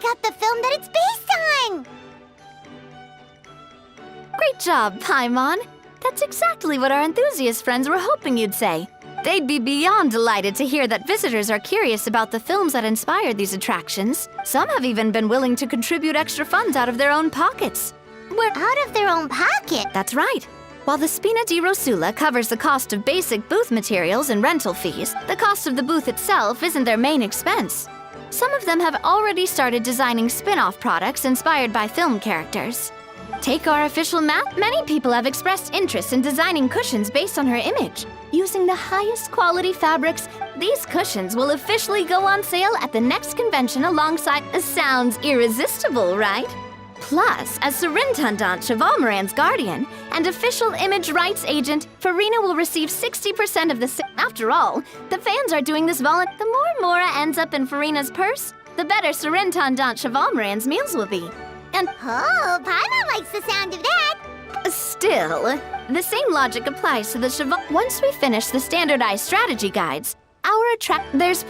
out the film that it's based on! Great job, Paimon. That's exactly what our enthusiast friends were hoping you'd say. They'd be beyond delighted to hear that visitors are curious about the films that inspired these attractions. Some have even been willing to contribute extra funds out of their own pockets. Out of their own pocket? That's right. While the Spina di Rosula covers the cost of basic booth materials and rental fees, the cost of the booth itself isn't their main expense. Some of them have already started designing spin-off products inspired by film characters. Take our official map. Many people have expressed interest in designing cushions based on her image. Using the highest quality fabrics, these cushions will officially go on sale at the next convention alongside... Sounds irresistible, right? Plus, as Surintendant Chevalmoran's guardian and official image rights agent, Farina will receive 60% of the... After all, the fans are doing this The more Mora ends up in Farina's purse, the better Surintendant Chevalmoran's meals will be. And... Oh, Paimon likes the sound of that! Still, the same logic applies to the Once we finish the standardized strategy guides, there's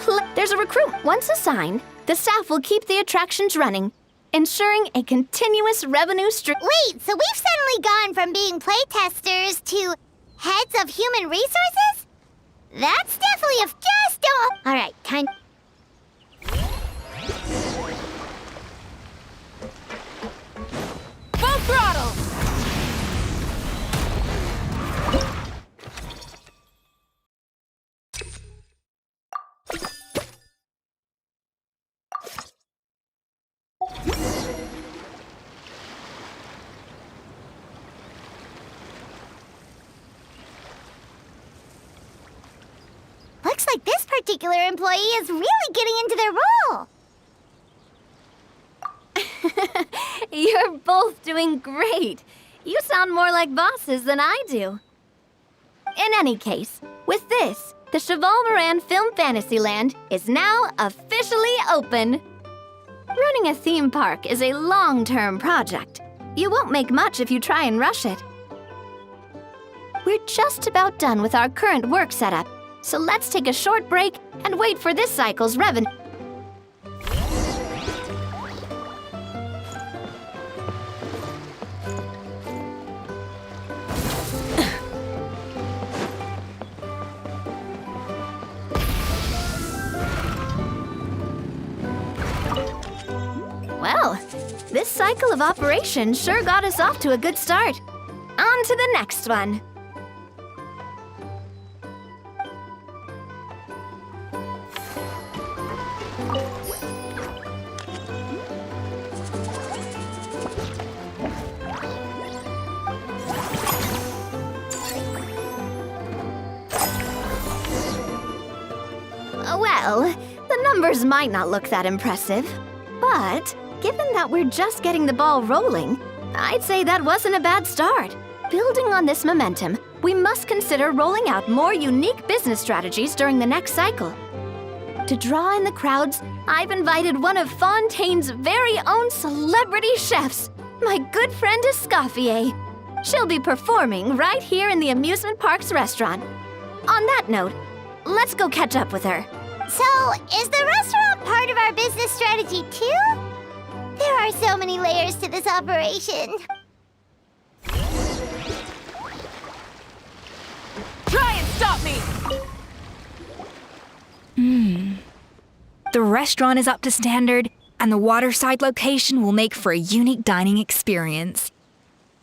a recruit. Once assigned, the staff will keep the attractions running, ensuring a continuous revenue stream. Wait, so we've suddenly gone from being playtesters to heads of human resources? That's definitely All right, time... Full throttle! Looks like this particular employee is really getting into their role. You're both doing great. You sound more like bosses than I do. In any case, with this, the Chevalmoran Film Fantasyland is now officially open. Running a theme park is a long-term project. You won't make much if you try and rush it. We're just about done with our current work setup, so let's take a short break and wait for this cycle's revenue. Well, this cycle of operation sure got us off to a good start. On to the next one. Well, the numbers might not look that impressive, but given that we're just getting the ball rolling, I'd say that wasn't a bad start. Building on this momentum, we must consider rolling out more unique business strategies during the next cycle. To draw in the crowds, I've invited one of Fontaine's very own celebrity chefs, my good friend Escoffier. She'll be performing right here in the amusement park's restaurant. On that note, let's go catch up with her. So, is the restaurant part of our business strategy too? There are so many layers to this operation. Try and stop me! The restaurant is up to standard, and the waterside location will make for a unique dining experience.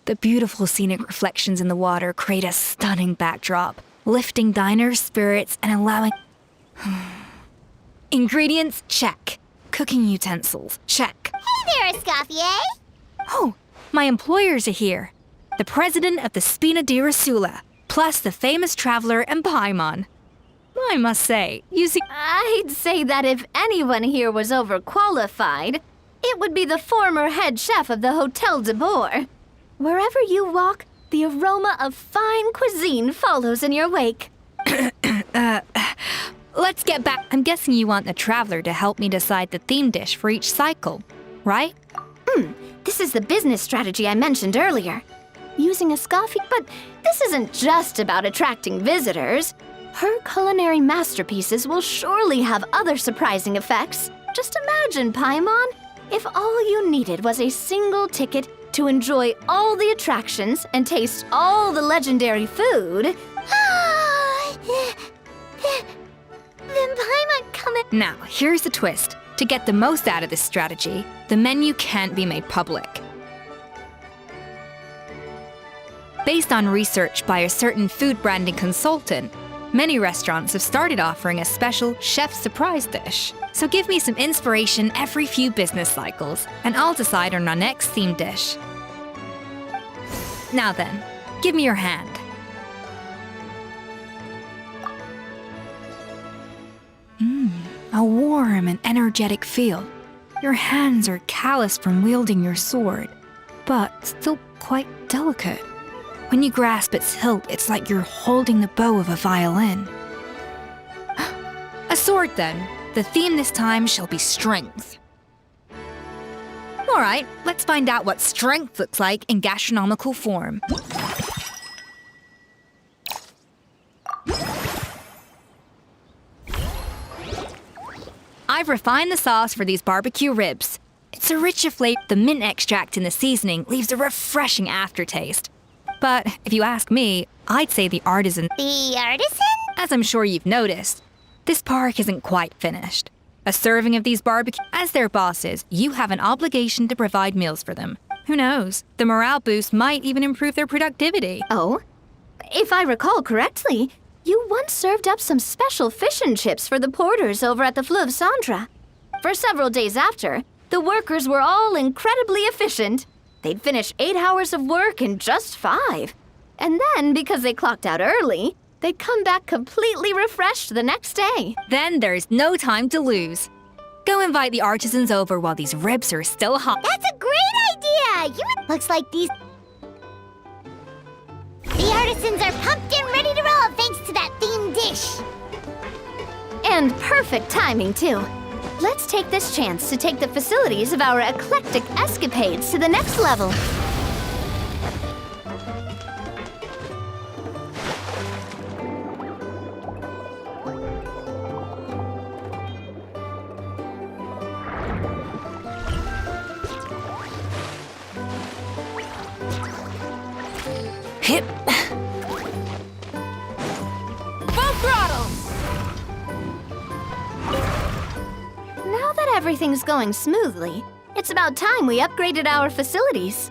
The beautiful scenic reflections in the water create a stunning backdrop, lifting diners' spirits and allowing... Ingredients, check. Cooking utensils, check. Hey there, Escoffier! Oh, my employers are here. The president of the Spina di Rosula, plus the famous traveler and Paimon. I must say, you see... I'd say that if anyone here was overqualified, it would be the former head chef of the Hotel de Boer. Wherever you walk, the aroma of fine cuisine follows in your wake. Let's get back. I'm guessing you want the traveler to help me decide the theme dish for each cycle, right? This is the business strategy I mentioned earlier. Using a scoffy, but this isn't just about attracting visitors. Her culinary masterpieces will surely have other surprising effects. Just imagine, Paimon. If all you needed was a single ticket to enjoy all the attractions and taste all the legendary food... Then Paimon coming. Now, here's the twist. To get the most out of this strategy, the menu can't be made public. Based on research by a certain food branding consultant, many restaurants have started offering a special chef surprise dish. So give me some inspiration every few business cycles, and I'll decide on our next theme dish. Now then, give me your hand. A warm and energetic feel. Your hands are calloused from wielding your sword, but still quite delicate. When you grasp its hilt, it's like you're holding the bow of a violin. A sword, then. The theme this time shall be strength. All right, let's find out what strength looks like in gastronomical form. I've refined the sauce for these barbecue ribs. It's a richer flavor. The mint extract in the seasoning leaves a refreshing aftertaste. But if you ask me, I'd say the artisan... The artisan? As I'm sure you've noticed, this park isn't quite finished. A serving of these barbecue... As their bosses, you have an obligation to provide meals for them. Who knows? The morale boost might even improve their productivity. Oh? If I recall correctly, you once served up some special fish and chips for the porters over at the Fleuve Cendra. For several days after, the workers were all incredibly efficient. They'd finish 8 hours of work in just 5. And then, because they clocked out early, they'd come back completely refreshed the next day. Then there's no time to lose. Go invite the artisans over while these ribs are still hot. That's a great idea! Looks like these... The artisans are pumped and ready to roll thanks to that themed dish. And perfect timing, too. Let's take this chance to take the facilities of our eclectic escapades to the next level. Hip. Full throttle! Now that everything's going smoothly, it's about time we upgraded our facilities.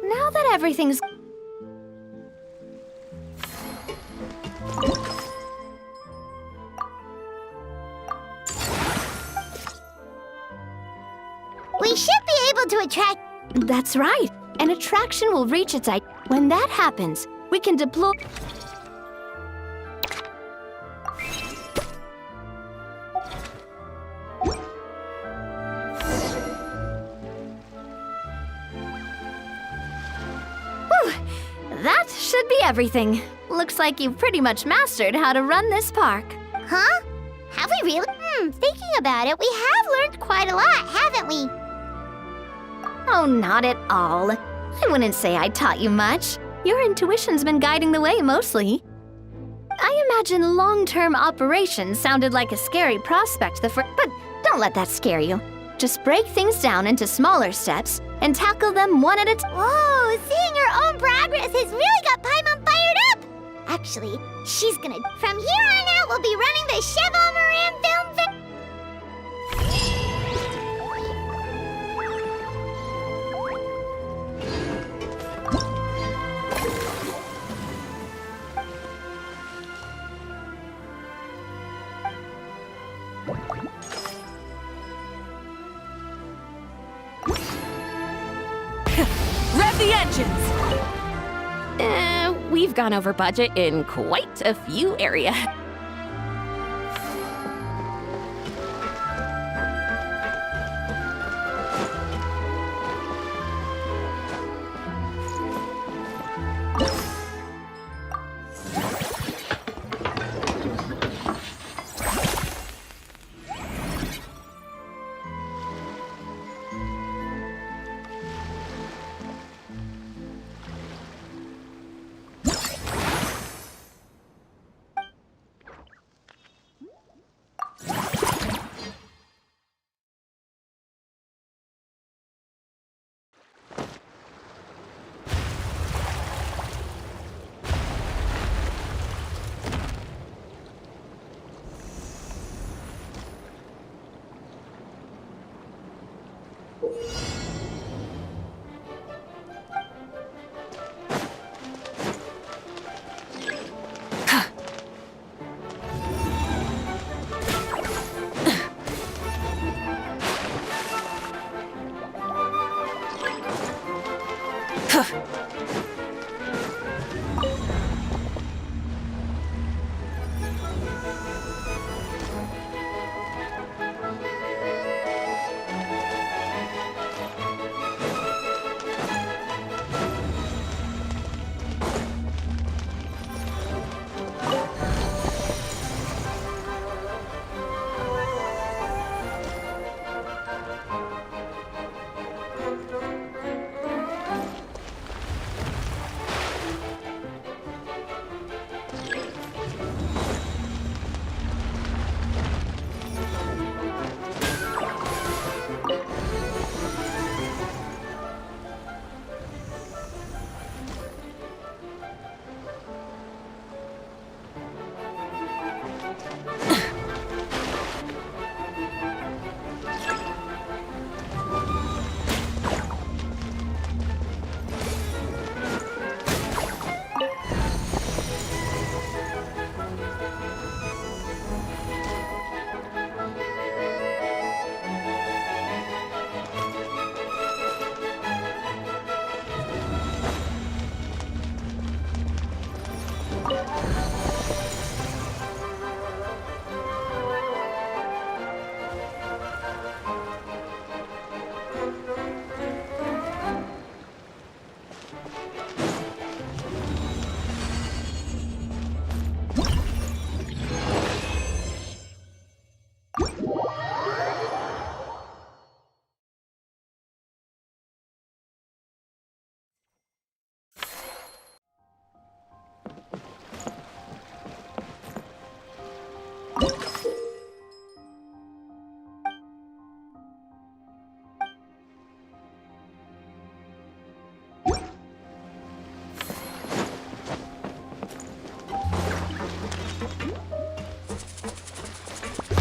Now that everything's... We should be able to attract... That's right. An attraction will reach its height. When that happens, we can deploy... Whew! That should be everything. Looks like you've pretty much mastered how to run this park. Huh? Have we really? Thinking about it, we have learned quite a lot, haven't we? Oh, not at all. I wouldn't say I taught you much. Your intuition's been guiding the way mostly. I imagine long-term operations sounded like a scary prospect but don't let that scare you. Just break things down into smaller steps and tackle them one at a time. Whoa, seeing her own progress has really got Paimon fired up! Actually, she's gonna... From here on out, we'll be running the Cheval Moran Film Fair. Rev the engines! We've gone over budget in quite a few areas.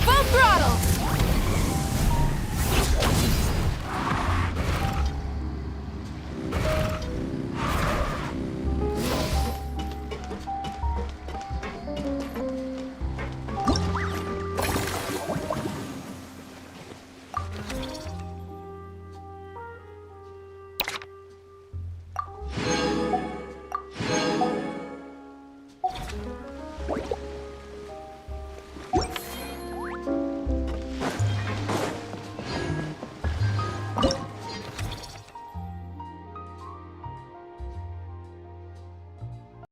Full throttle!